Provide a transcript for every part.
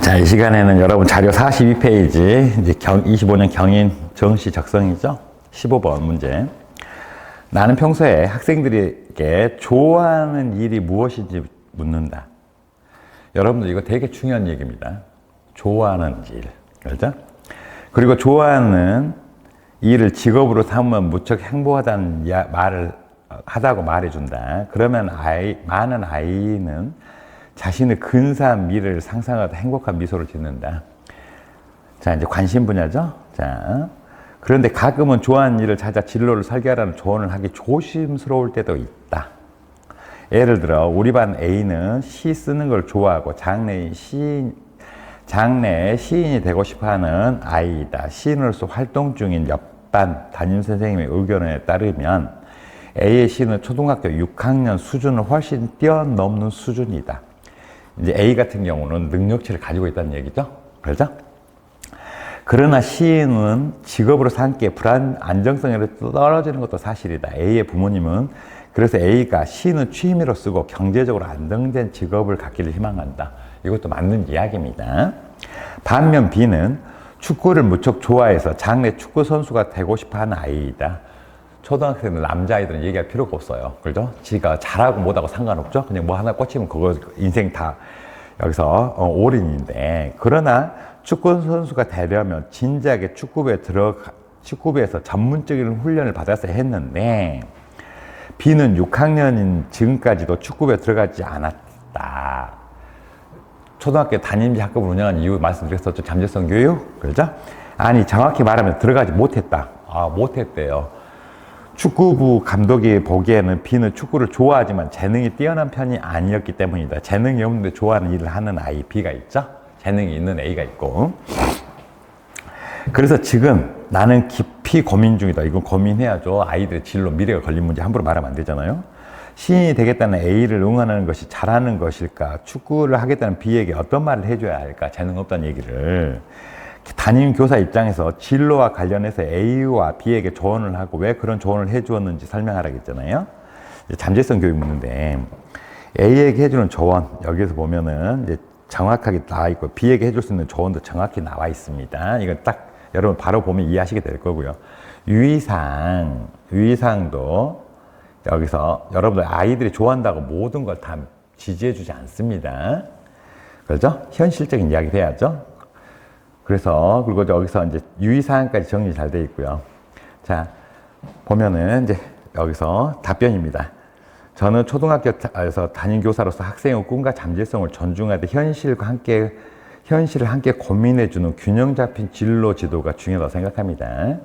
자, 이 시간에는 여러분 자료 42페이지, 이제 25년 경인 정시 적성이죠? 15번 문제. 나는 평소에 학생들에게 좋아하는 일이 무엇인지 묻는다. 여러분들 이거 되게 중요한 얘기입니다. 좋아하는 일. 그렇죠? 그리고 좋아하는 일을 직업으로 삼으면 무척 행복하다는 말을 하다고 말해준다. 그러면 많은 아이는 자신의 근사한 미래를 상상하다 행복한 미소를 짓는다. 자, 이제 관심 분야죠. 자, 그런데 가끔은 좋아하는 일을 찾아 진로를 설계하라는 조언을 하기 조심스러울 때도 있다. 예를 들어 우리 반 A는 시 쓰는 걸 좋아하고 장래에 시인이 되고 싶어하는 아이이다. 시인으로서 활동 중인 옆반 담임선생님의 의견에 따르면 A의 시는 초등학교 6학년 수준을 훨씬 뛰어넘는 수준이다. 이제 A 같은 경우는 능력치를 가지고 있다는 얘기죠. 그렇죠? 그러나 시인은 직업으로 삼기에 안정성이 떨어지는 것도 사실이다. A의 부모님은 그래서 A가 시는 취미로 쓰고 경제적으로 안정된 직업을 갖기를 희망한다. 이것도 맞는 이야기입니다. 반면 B는 축구를 무척 좋아해서 장래 축구 선수가 되고 싶어 하는 아이이다. 초등학생들 남자아이들은 얘기할 필요가 없어요. 그죠? 지가 잘하고 못하고 상관없죠? 그냥 뭐 하나 꽂히면 그거 인생 다 여기서 올인인데, 그러나 축구 선수가 되려면 진지하게 축구부에서 전문적인 훈련을 받아서 했는데, B는 6학년인 지금까지도 축구부에 들어가지 않았다. 초등학교 담임지 학급을 운영한 이유 말씀드렸었죠. 잠재성 교육. 그렇죠? 아니, 정확히 말하면 들어가지 못했다. 못했대요. 축구부 감독이 보기에는 B는 축구를 좋아하지만 재능이 뛰어난 편이 아니었기 때문이다. 재능이 없는데 좋아하는 일을 하는 아이 B가 있죠. 재능이 있는 A가 있고. 그래서 지금 나는 깊이 고민 중이다. 이건 고민해야죠. 아이들의 진로, 미래가 걸린 문제 함부로 말하면 안 되잖아요. 시인이 되겠다는 A를 응원하는 것이 잘하는 것일까? 축구를 하겠다는 B에게 어떤 말을 해줘야 할까? 재능 없다는 얘기를. 담임 교사 입장에서 진로와 관련해서 A와 B에게 조언을 하고 왜 그런 조언을 해주었는지 설명하라고 했잖아요. 잠재성 교육 묻는데, A에게 해주는 조언, 여기서 보면은 이제 정확하게 나와 있고, B에게 해줄 수 있는 조언도 정확히 나와 있습니다. 이건 딱 여러분 바로 보면 이해하시게 될 거고요. 유의사항도 여기서 여러분들 아이들이 좋아한다고 모든 걸 다 지지해주지 않습니다. 그렇죠? 현실적인 이야기를 해야죠. 그래서, 그리고 여기서 이제 유의사항까지 정리 잘 되어 있고요. 자, 보면은 이제 여기서 답변입니다. 저는 초등학교에서 담임교사로서 학생의 꿈과 잠재성을 존중하되 현실을 함께 고민해주는 균형 잡힌 진로 지도가 중요하다고 생각합니다.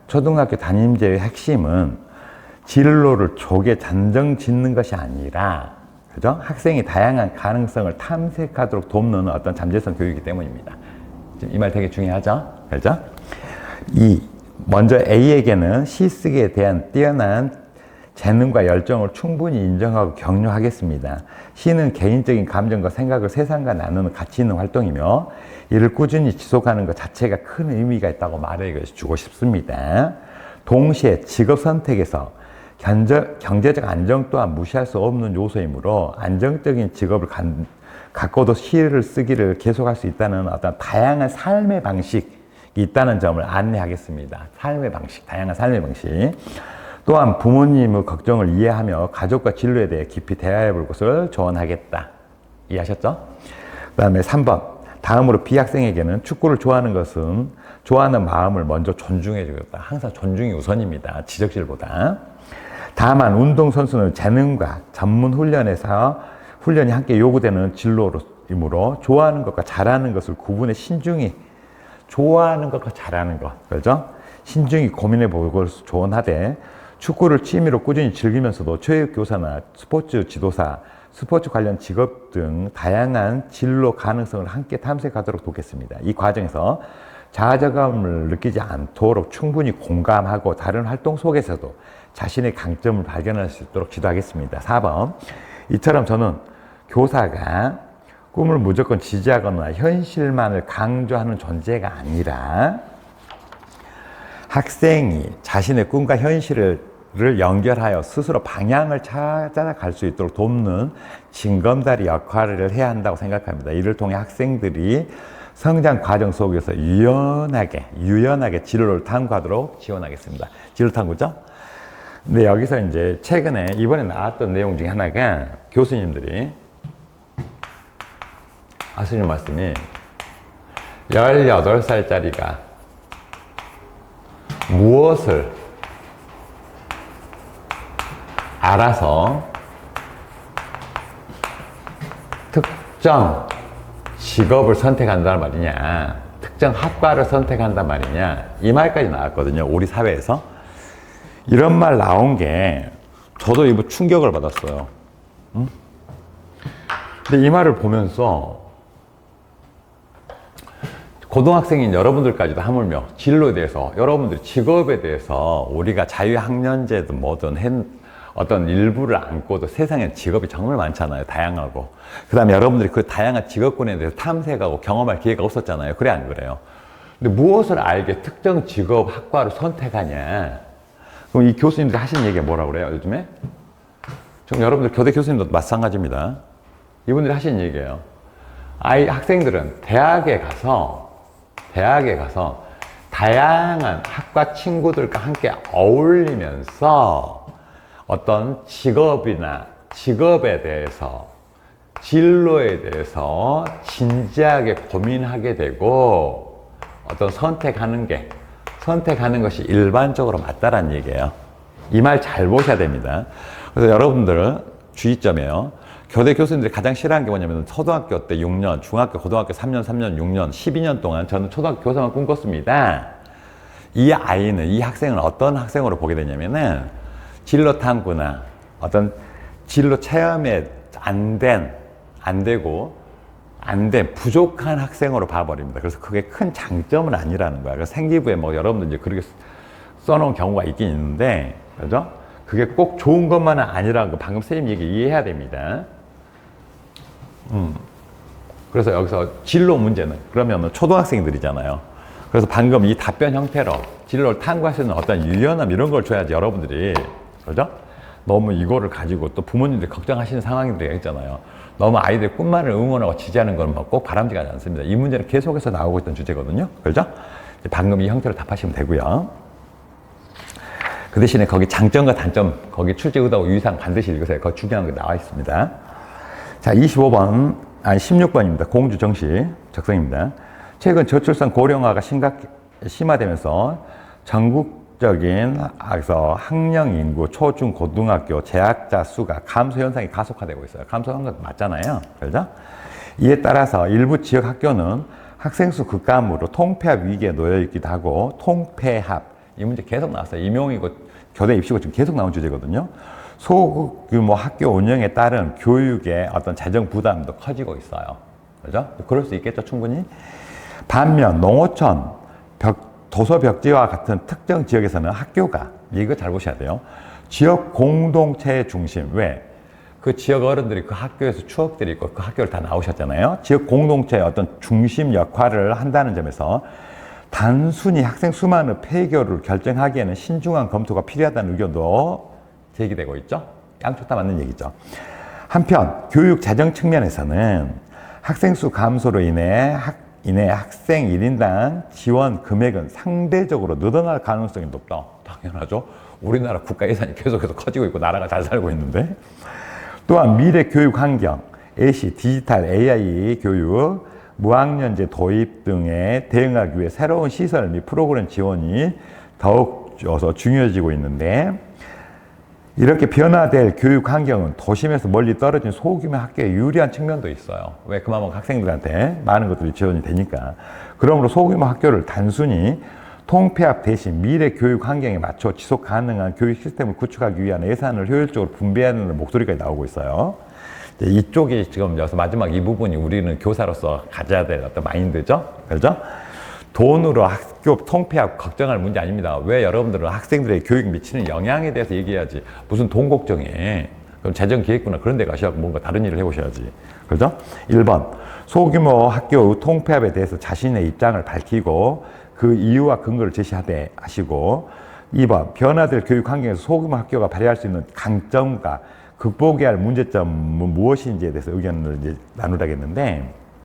초등학교 담임제의 핵심은 진로를 조개 단정 짓는 것이 아니라, 그죠? 학생이 다양한 가능성을 탐색하도록 돕는 어떤 잠재성 교육이기 때문입니다. 이 말 되게 중요하죠? 그죠? 먼저 A에게는 시 쓰기에 대한 뛰어난 재능과 열정을 충분히 인정하고 격려하겠습니다. 시는 개인적인 감정과 생각을 세상과 나누는 가치 있는 활동이며 이를 꾸준히 지속하는 것 자체가 큰 의미가 있다고 말해주고 싶습니다. 동시에 직업 선택에서 경제적 안정 또한 무시할 수 없는 요소이므로 안정적인 직업을 갖고도 시를 쓰기를 계속할 수 있다는 어떤 다양한 삶의 방식이 있다는 점을 안내하겠습니다. 다양한 삶의 방식. 또한 부모님의 걱정을 이해하며 가족과 진로에 대해 깊이 대화해 볼 것을 조언하겠다. 이해하셨죠? 그 다음에 3번. 다음으로 B 학생에게는 축구를 좋아하는 마음을 먼저 존중해 주겠다. 항상 존중이 우선입니다. 지적질보다. 다만 운동선수는 재능과 전문 훈련이 함께 요구되는 진로이므로 좋아하는 것과 잘하는 것을 구분해 좋아하는 것과 잘하는 것, 그렇죠? 신중히 고민해 보고 조언하되 축구를 취미로 꾸준히 즐기면서도 체육교사나 스포츠 지도사, 스포츠 관련 직업 등 다양한 진로 가능성을 함께 탐색하도록 돕겠습니다. 이 과정에서 자아자감을 느끼지 않도록 충분히 공감하고 다른 활동 속에서도 자신의 강점을 발견할 수 있도록 지도하겠습니다. 4번. 이처럼 저는 교사가 꿈을 무조건 지지하거나 현실만을 강조하는 존재가 아니라 학생이 자신의 꿈과 현실을 연결하여 스스로 방향을 찾아갈 수 있도록 돕는 징검다리 역할을 해야 한다고 생각합니다. 이를 통해 학생들이 성장 과정 속에서 유연하게 진로를 탐구하도록 지원하겠습니다. 진로 탐구죠? 근데 여기서 이제 최근에 이번에 나왔던 내용 중에 하나가 교수님들이 하시는 말씀이 18살짜리가 무엇을 알아서 특정 직업을 선택한단 말이냐, 특정 학과를 선택한단 말이냐, 이 말까지 나왔거든요. 우리 사회에서. 이런 말 나온 게 저도 이거 충격을 받았어요. 응? 근데 이 말을 보면서 고등학생인 여러분들까지도 하물며 진로에 대해서, 여러분들이 직업에 대해서 우리가 자유학년제든 뭐든 어떤 일부를 안고도 세상에 직업이 정말 많잖아요. 다양하고. 그 다음에 여러분들이 그 다양한 직업군에 대해서 탐색하고 경험할 기회가 없었잖아요. 그래, 안 그래요? 근데 무엇을 알게 특정 직업, 학과를 선택하냐. 그럼 이 교수님들이 하신 얘기가 뭐라고 그래요, 요즘에? 지금 여러분들 교대 교수님도 마찬가지입니다. 이분들이 하신 얘기예요. 학생들은 대학에 가서 다양한 학과 친구들과 함께 어울리면서 어떤 직업이나 직업에 대해서, 진로에 대해서 진지하게 고민하게 되고 어떤 선택하는 것이 일반적으로 맞다라는 얘기예요. 이 말 잘 보셔야 됩니다. 그래서 여러분들 주의점이에요. 교대 교수님들이 가장 싫어하는 게 뭐냐면 초등학교 때 6년, 중학교, 고등학교 3년, 6년, 12년 동안 저는 초등학교 교사만 꿈꿨습니다. 이 학생은 어떤 학생으로 보게 되냐면은 진로 탐구나 어떤 진로 체험에 안 된 부족한 학생으로 봐버립니다. 그래서 그게 큰 장점은 아니라는 거야. 그래서 생기부에 뭐 여러분들 이제 그렇게 써놓은 경우가 있긴 있는데, 그죠? 그게 꼭 좋은 것만은 아니라는 거 방금 선생님 얘기 이해해야 됩니다. 그래서 여기서 진로 문제는 그러면 초등학생들이잖아요. 그래서 방금 이 답변 형태로 진로를 탐구할 수 있는 어떤 유연함 이런 걸 줘야지 여러분들이, 그죠? 너무 이거를 가지고 또 부모님들이 걱정하시는 상황들이 있잖아요. 너무 아이들의 꿈만을 응원하고 지지하는 건 꼭 바람직하지 않습니다. 이 문제는 계속해서 나오고 있던 주제거든요. 그죠? 방금 이 형태로 답하시면 되고요. 그 대신에 거기 장점과 단점, 거기 출제 의도하고 유의사항 반드시 읽으세요. 거기 중요한 게 나와 있습니다. 자, 16번입니다. 공주 정시 적성입니다. 최근 저출산 고령화가 심화되면서 전국적인 학령 인구, 초, 중, 고등학교 재학자 수가 감소 현상이 가속화되고 있어요. 감소한 건 맞잖아요. 그렇죠? 이에 따라서 일부 지역 학교는 학생 수 급감으로 통폐합 위기에 놓여 있기도 하고, 통폐합, 이 문제 계속 나왔어요. 임용이고 교대 입시고 지금 계속 나온 주제거든요. 소규모 학교 운영에 따른 교육의 어떤 재정 부담도 커지고 있어요. 그죠? 그럴 수 있겠죠, 충분히. 반면 농어촌, 도서 벽지와 같은 특정 지역에서는 학교가, 이거 잘 보셔야 돼요. 지역 공동체의 중심. 왜? 그 지역 어른들이 그 학교에서 추억들이 있고 그 학교를 다 나오셨잖아요. 지역 공동체의 어떤 중심 역할을 한다는 점에서 단순히 학생 수만의 폐교를 결정하기에는 신중한 검토가 필요하다는 의견도 제기되고 있죠. 양쪽 다 맞는 얘기죠. 한편 교육 재정 측면에서는 학생 수 감소로 인해 학생 1인당 지원 금액은 상대적으로 늘어날 가능성이 높다. 당연하죠. 우리나라 국가 예산이 계속해서 커지고 있고 나라가 잘 살고 있는데. 또한 미래 교육 환경, AC, 디지털, AI 교육, 무학년제 도입 등에 대응하기 위해 새로운 시설 및 프로그램 지원이 더욱 중요해지고 있는데, 이렇게 변화될 교육 환경은 도심에서 멀리 떨어진 소규모 학교에 유리한 측면도 있어요. 왜? 그만큼 학생들한테 많은 것들이 지원이 되니까. 그러므로 소규모 학교를 단순히 통폐합 대신 미래 교육 환경에 맞춰 지속 가능한 교육 시스템을 구축하기 위한 예산을 효율적으로 분배하는 목소리가 나오고 있어요. 이쪽이 지금 여기서 마지막 이 부분이 우리는 교사로서 가져야 될 어떤 마인드죠. 그렇죠? 돈으로 학교 통폐합 걱정할 문제 아닙니다. 왜? 여러분들은 학생들의 교육 미치는 영향에 대해서 얘기해야지. 무슨 돈 걱정해. 그럼 재정기획부나 그런 데 가셔서 뭔가 다른 일을 해보셔야지. 그렇죠? 1번. 소규모 학교 통폐합에 대해서 자신의 입장을 밝히고 그 이유와 근거를 제시하되 하시고, 2번 변화될 교육 환경에서 소규모 학교가 발휘할 수 있는 강점과 극복해야 할 문제점은 무엇인지에 대해서 의견을 이제 나누라겠는데